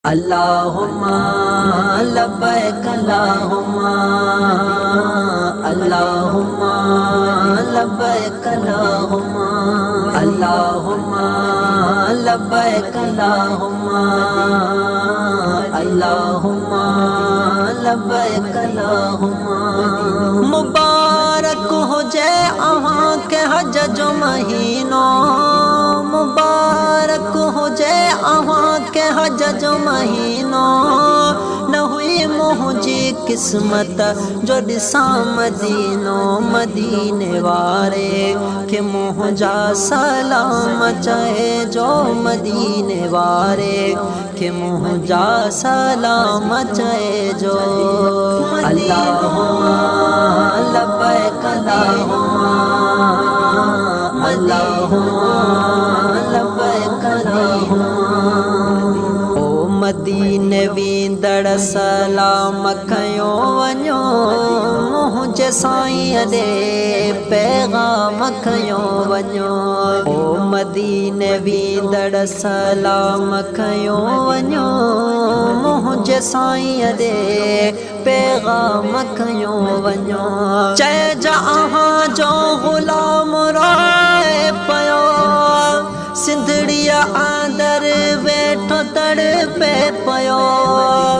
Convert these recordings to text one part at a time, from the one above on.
अल्लाहुम्मा लब्बैक अल्लाहुम्मा अल्लाहुम्मा लब्बैक अल्लाहुम्मा अल्लाहुम्मा लब्बैक अल्लाहुम्मा अल्लाहुम्मा लब्बैक अल्लाहुम्मा। मुबारक हो जाए अहाँ के हज जो महीनो, मुबारक हो जाए अहाँ के हज जो महीनो। न हुई मुझी किस्मत जो दिसा मदीनो, मदीने वारे के मुँह जा सलाम चाहे जो मदीने वारे के मुँह जा सलाम चाहे जो। अल्लाहुम्मा लब्बैक अल्लाहुम्मा अल्लाहुम्मा लब्बैक अल्लाहुम्मा। ओ मदीने वींदड़ सलाम कयो वञो, मुझे साईं दे पैगाम कयो वञो। ओ मदीने वींदड़ सलाम कयो वञो, मुझे साईं दे पैगाम कयो वञो। चए जहाँ जो गुलाम रोए पयो, सिंधड़िया आंदर वेठो तड़पे पयो।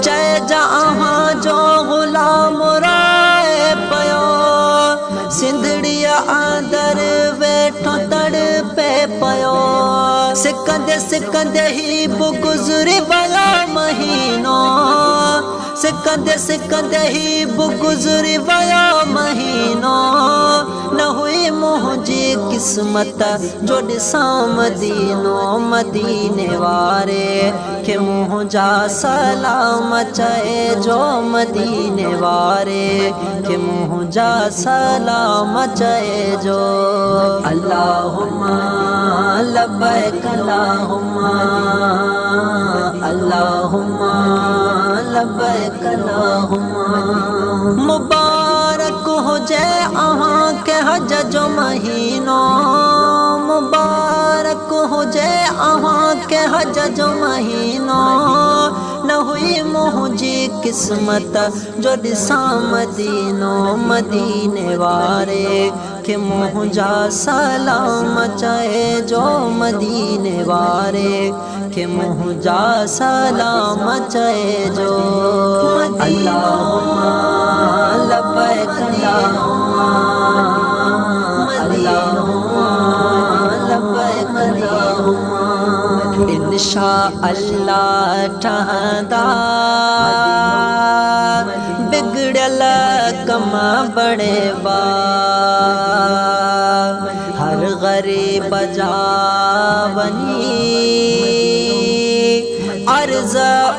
चए जहाँ जो गुलाम रोए पयो, सिंधड़िया आंदर वेठो तड़पे पयो। सिकंदे सिकंदे ही गुज़री वया महीनो, सिकंदे सिकंदे ही गुज़री वया महीनो। न हुई मुझी किस्मत जो दिसा मदीनो, मदीने वारे के मुँह जा सलाम चाहे जो मदीने वारे के मुँह जा सलाम चाहे जो। अल्लाहुम्मा लब्बैक अल्लाहुम्मा अल्लाहुम्मा लब्बैक अल्लाहुम्मा। मुबारक हो जाए अहाँ के हज जो महीनो, मुबारक हो जाए अहाँ के हज जो महीनो। न हुई मुझी किस्मत जो दिसा मदीनो, मदीने वारे के मुँह जा सलाम चाहे जो मदीने वारे के मुँह जा सलाम चाहे जो। अल्लाहुम्मा लब्बैक अल्लाहुम्मा अल्लाहुम्मा लब्बैक अल्लाहुम्मा। इंशा अल्लाह ठहदा बिगड़ल कमा बड़े बा, हर गरीब जावनी अर्ज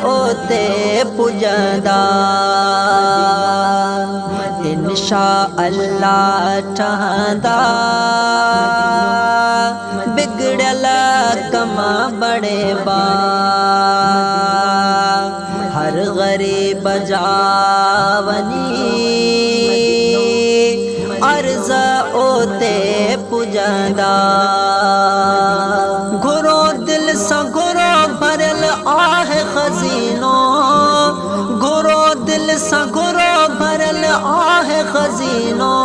ओते पुजदा। इंशा अल्लाह ठहदा बिगड़ल कमा बड़े बा, हर गरीब जावनी अर्ज ओते पुजदा। घुरो दिल सा घुरो भरल आहे खजीनो, घुरो दिल सा घुरो भरल आहे खजीनो।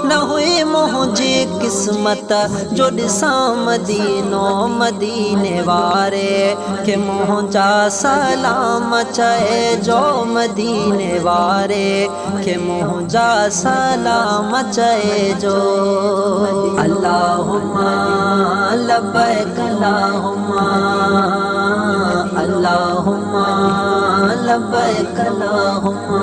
न हुई मुझी किस्मत जो दिसा मदीनो, मदीने वारे के मुँह जा सलाम चाहे जो मदीने वारे के मुँह जा सलाम चाहे जो। अल्लाहुम्मा लब्बैक अल्लाहुम्मा अल्लाहुम्मा लब्बैक अल्लाहुम्मा।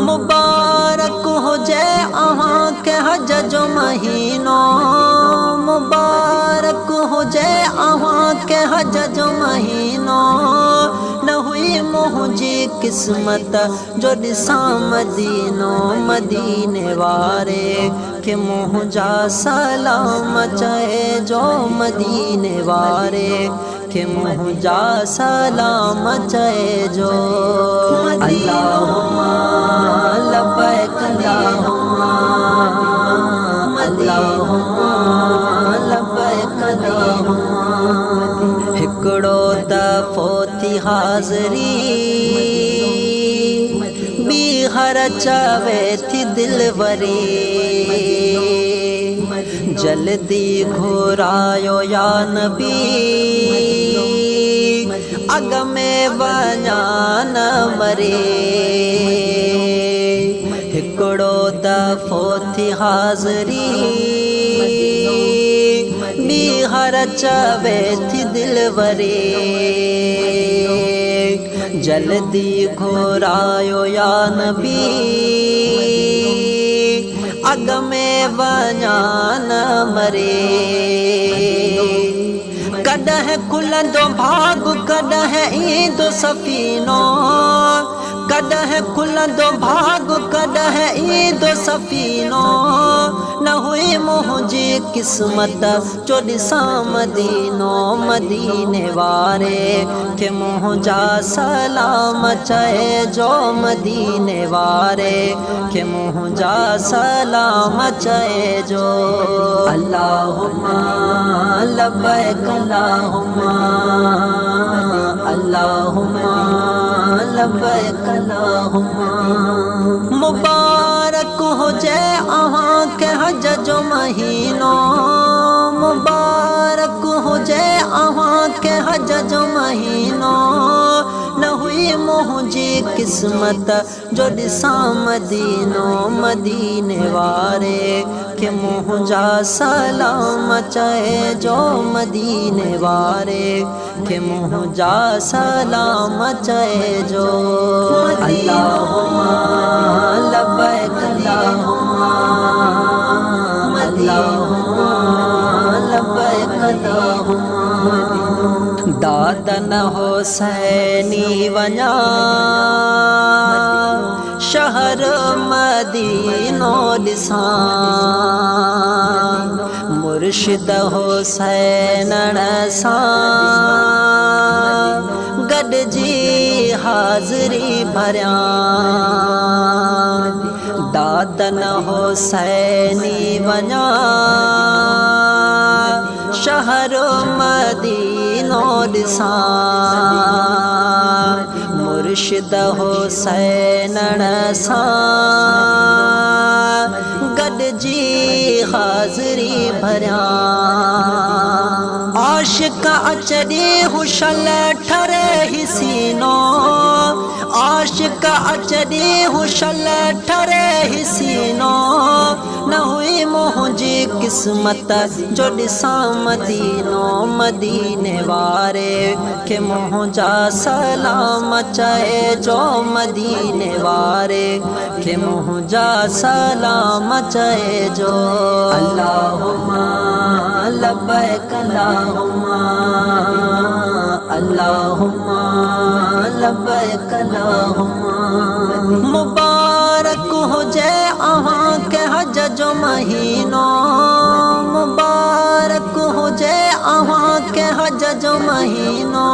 मुबारक हो जाए अहाँ के हज जो महीनो, मुबारक हो जाए अहाँ के हज जो महीनो। न हुई मुझी किस्मत जो दिसा मदीनो, मदीने वारे के मुँह जा सलाम चाहे जो मदीने वारे के मुँह जा सलाम चाहे जो। अल्लाहुम्मा लब्बैक अल्लाहुम्मा अल्लाहुम्मा लब्बैक अल्लाहुम्मा। हिकड़ो दफ़ो थी हाज़री बीहर चावे थी दिलवरी जल्दी घुरायो या नबी अग में वञा न मरे हिकिड़ो दफ़ो थी हाज़री बीहर चवे थी दिलवरी जल्दी घुरायो या नबी अग में वञा न मरे कॾहिं खुलंदो भाग कॾहिं ईंदो सफ़ीनो कॾहिं खुलंदो भाग कॾहिं ईंदो सफ़ीनो न हुई मुंहिंजी क़िस्मत जो ॾिसां मदीनो मदीने वारे खे मुंहिंजा सलाम चइजो मदीने वारे खे मुंहिंजा सलाम चइजो अल्लाहुम्मा लब्बैक अल्लाहुम्मा अल्लाहुम्मा लब्बैक अल्लाहुम्मा मुबारक हुजे अहाँ के हज जो महीनो मुबारक हुजे अहाँ के हज जो महीनो न हुई मुंहिंजी क़िस्मत जो ॾिसां मदीनो मदीने वारे खे मुंहिंजा सलाम चइजो मदीने वारे खे मुंहिंजा सलाम चइजो अल्लाहुम्मा लब्बैक अल्लाहुम्मा अल्लाहुम्मा लब्बैक अल्लाहुम्मा दादन हुसैनी वञा शहर मदीनो ॾिसां मुर्शिद हुसैनण सां गॾिजी हाज़री भरियां दादन हुसैनी वञा शहर मदीनो ॾिसां मुर्शिद हुसैनण सां गॾिजी हाज़री भरियां आशिक अचड़ी हुशल ठरे ही सीनो आशिक अचड़ी हुशल ठरे ही सीनो न हुई मुंहिंजी क़िस्मत जो ॾिसां मदीनो मदीने वारे खे मुंहिंजा सलाम चइजो मदीने वारे खे मुंहिंजा सलाम चइजो अल्लाहुम्मा लब्बैक अल्लाहुम्मा अल्लाहुम्मा लब्बैक अल्लाहुम्मा मुबारक हुजे अहाँ के हज जो महीनो मुबारक हुजे अहाँ के हज जो महीनो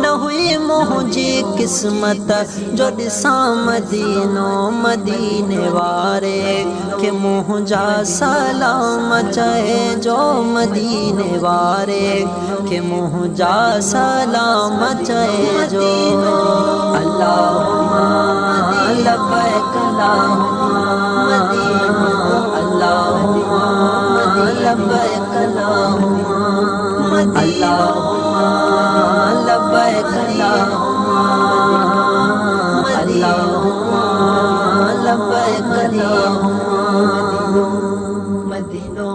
न हुई मुंहिंजी क़िस्मत जो ॾिसां मदीनो मदीने वारे खे मुंहिंजा सलाम चइजो मदीने वारे खे मुंहिंजा सलाम चइजो अल्लाहुम्मा लब्बैक अल्लाहुम्मा अल्लाहुम्मा लब्बैक अल्लाहुम्मा अल्लाहुम्मा लब्बैक अल्लाहुम्मा अल्लाहुम्मा लब्बैक अल्लाहुम्मा मदीनो